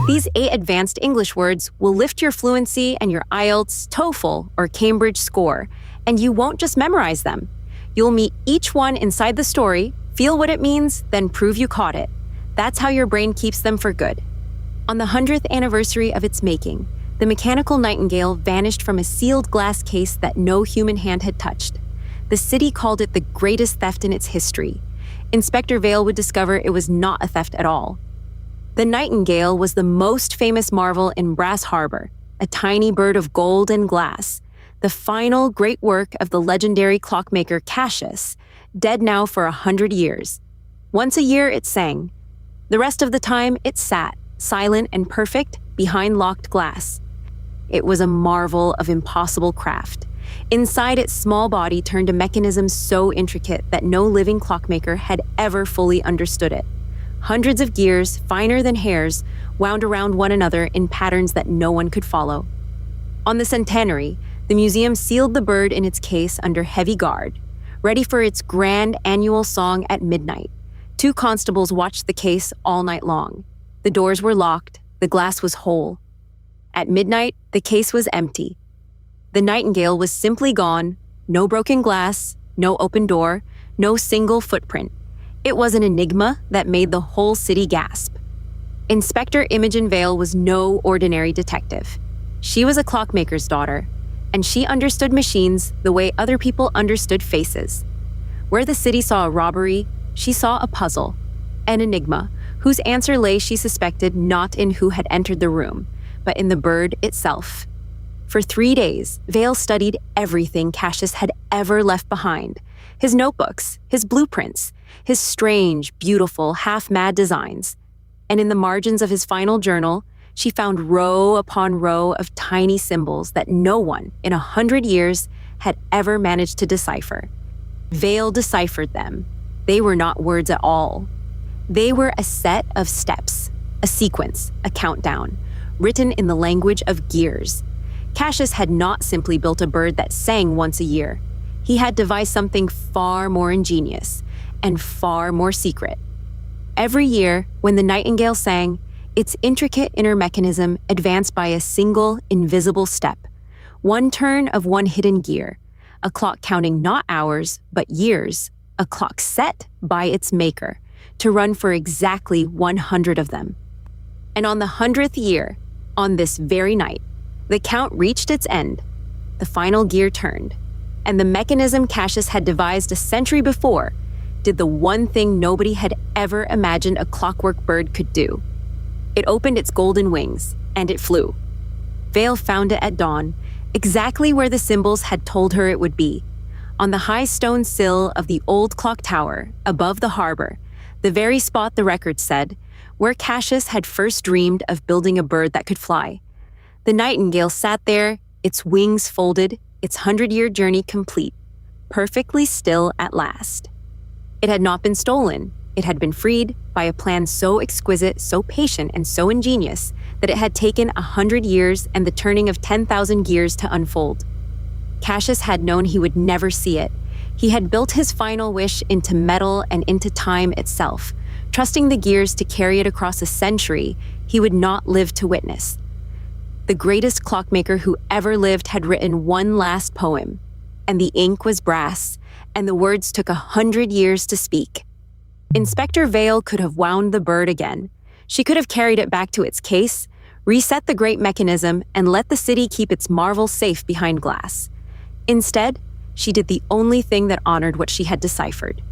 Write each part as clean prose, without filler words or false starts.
These 8 advanced English words will lift your fluency and your IELTS, TOEFL, or Cambridge score, and you won't just memorize them. You'll meet each one inside the story, feel what it means, then prove you caught it. That's how your brain keeps them for good. On the 100th anniversary of its making, the mechanical nightingale vanished from a sealed glass case that no human hand had touched. The city called it the greatest theft in its history. Inspector Vale would discover it was not a theft at all. The nightingale was the most famous marvel in Brass Harbor, a tiny bird of gold and glass, the final great work of the legendary clockmaker Cassius, dead now for 100 years. Once a year it sang. The rest of the time it sat, silent and perfect, behind locked glass. It was a marvel of impossible craft. Inside its small body turned a mechanism so intricate that no living clockmaker had ever fully understood it. Hundreds of gears, finer than hairs, wound around one another in patterns that no one could follow. On the centenary, the museum sealed the bird in its case under heavy guard, ready for its grand annual song at midnight. 2 constables watched the case all night long. The doors were locked, the glass was whole. At midnight, the case was empty. The nightingale was simply gone, no broken glass, no open door, no single footprint. It was an enigma that made the whole city gasp. Inspector Imogen Vale was no ordinary detective. She was a clockmaker's daughter, and she understood machines the way other people understood faces. Where the city saw a robbery, she saw a puzzle, an enigma, whose answer lay, she suspected, not in who had entered the room, but in the bird itself. For 3 days, Vale studied everything Cassius had ever left behind: his notebooks, his blueprints, his strange, beautiful, half-mad designs. And in the margins of his final journal, she found row upon row of tiny symbols that no one in 100 years had ever managed to decipher. Vale deciphered them. They were not words at all. They were a set of steps, a sequence, a countdown, written in the language of gears. Cassius had not simply built a bird that sang once a year. He had devised something far more ingenious and far more secret. Every year, when the nightingale sang, its intricate inner mechanism advanced by a single, invisible step, one turn of one hidden gear, a clock counting not hours, but years, a clock set by its maker, to run for exactly 100 of them. And on the 100th year, on this very night, the count reached its end. The final gear turned, and the mechanism Cassius had devised a century before did the one thing nobody had ever imagined a clockwork bird could do. It opened its golden wings, and it flew. Vale found it at dawn, exactly where the symbols had told her it would be, on the high stone sill of the old clock tower above the harbor, the very spot, the record said, where Cassius had first dreamed of building a bird that could fly. The nightingale sat there, its wings folded, its 100-year journey complete, perfectly still at last. It had not been stolen. It had been freed by a plan so exquisite, so patient, and so ingenious that it had taken 100 years and the turning of 10,000 gears to unfold. Cassius had known he would never see it. He had built his final wish into metal and into time itself, trusting the gears to carry it across a century he would not live to witness. The greatest clockmaker who ever lived had written one last poem, and the ink was brass, and the words took 100 years to speak. Inspector Vale could have wound the bird again. She could have carried it back to its case, reset the great mechanism, and let the city keep its marvel safe behind glass. Instead, she did the only thing that honored what she had deciphered.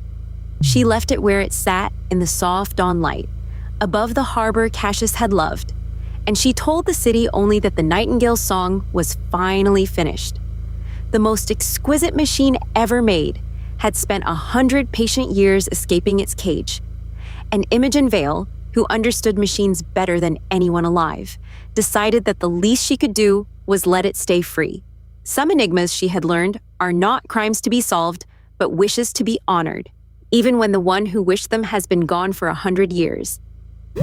She left it where it sat in the soft dawn light, above the harbor Cassius had loved, and she told the city only that the nightingale's song was finally finished. The most exquisite machine ever made had spent 100 patient years escaping its cage. And Imogen Vale, who understood machines better than anyone alive, decided that the least she could do was let it stay free. Some enigmas, she had learned, are not crimes to be solved, but wishes to be honored, even when the one who wished them has been gone for 100 years.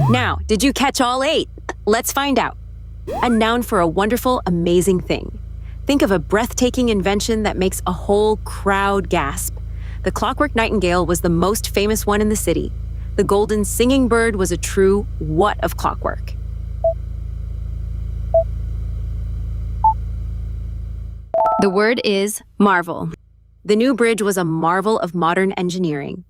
Now, did you catch all 8? Let's find out. A noun for a wonderful, amazing thing. Think of a breathtaking invention that makes a whole crowd gasp. The clockwork nightingale was the most famous one in the city. The golden singing bird was a true what of clockwork. The word is marvel. The new bridge was a marvel of modern engineering.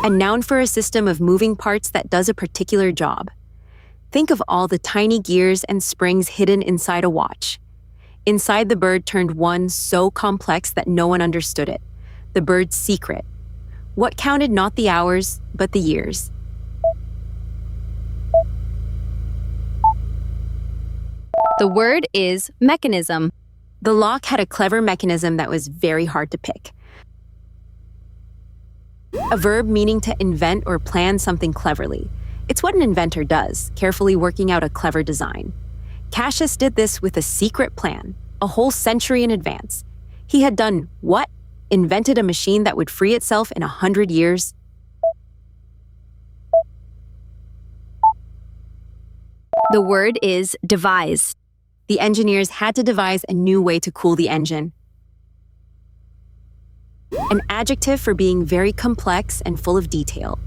A noun for a system of moving parts that does a particular job. Think of all the tiny gears and springs hidden inside a watch. Inside the bird turned one so complex that no one understood it. The bird's secret. What counted not the hours, but the years. The word is ʻmɛkənɪzəm. The lock had a clever mechanism that was very hard to pick. A verb meaning to invent or plan something cleverly. It's what an inventor does, carefully working out a clever design. Cassius did this with a secret plan, a whole century in advance. He had done what? Invented a machine that would free itself in 100 years? The word is devise. The engineers had to devise a new way to cool the engine. An adjective for being very complex and full of detail.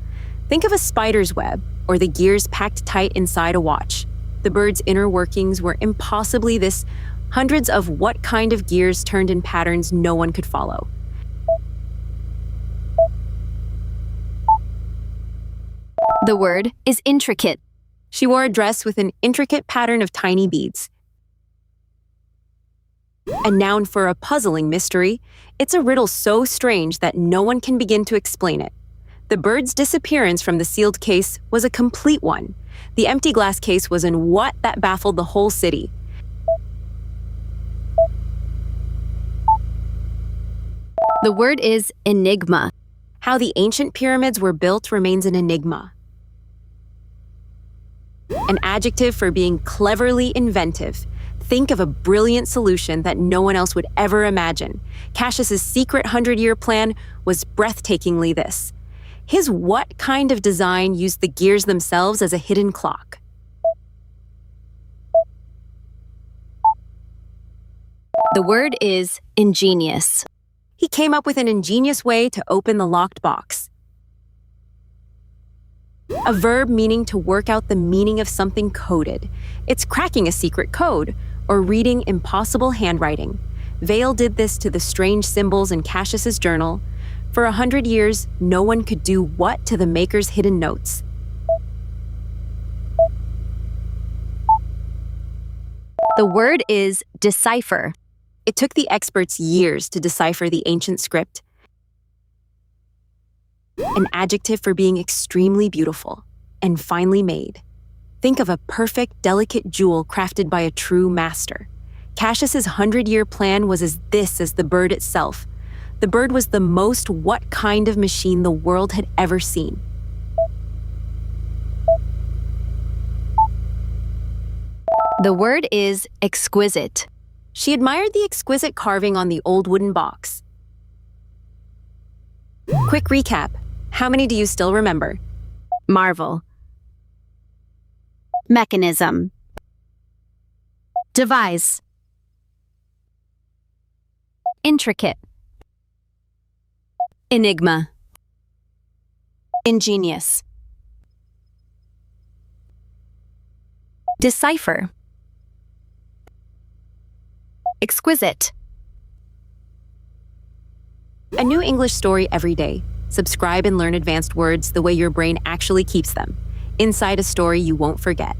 Think of a spider's web or the gears packed tight inside a watch. The bird's inner workings were impossibly this, hundreds of what kind of gears turned in patterns no one could follow. The word is intricate. She wore a dress with an intricate pattern of tiny beads. A noun for a puzzling mystery. It's a riddle so strange that no one can begin to explain it. The bird's disappearance from the sealed case was a complete one. The empty glass case was in what that baffled the whole city. The word is enigma. How the ancient pyramids were built remains an enigma. An adjective for being cleverly inventive. Think of a brilliant solution that no one else would ever imagine. Cassius's secret 100-year plan was breathtakingly this. His what kind of design used the gears themselves as a hidden clock? The word is ingenious. He came up with an ingenious way to open the locked box. A verb meaning to work out the meaning of something coded. It's cracking a secret code or reading impossible handwriting. Vale did this to the strange symbols in Cassius's journal. For 100 years, no one could do what to the maker's hidden notes. The word is decipher. It took the experts years to decipher the ancient script. An adjective for being extremely beautiful and finely made. Think of a perfect, delicate jewel crafted by a true master. Cassius's 100-year plan was as the bird itself. The bird was the most what kind of machine the world had ever seen. The word is exquisite. She admired the exquisite carving on the old wooden box. Quick recap. How many do you still remember? Marvel. Mechanism. Devise. Intricate. Enigma. Ingenious. Decipher. Exquisite. A new English story every day. Subscribe and learn advanced words the way your brain actually keeps them. Inside a story you won't forget.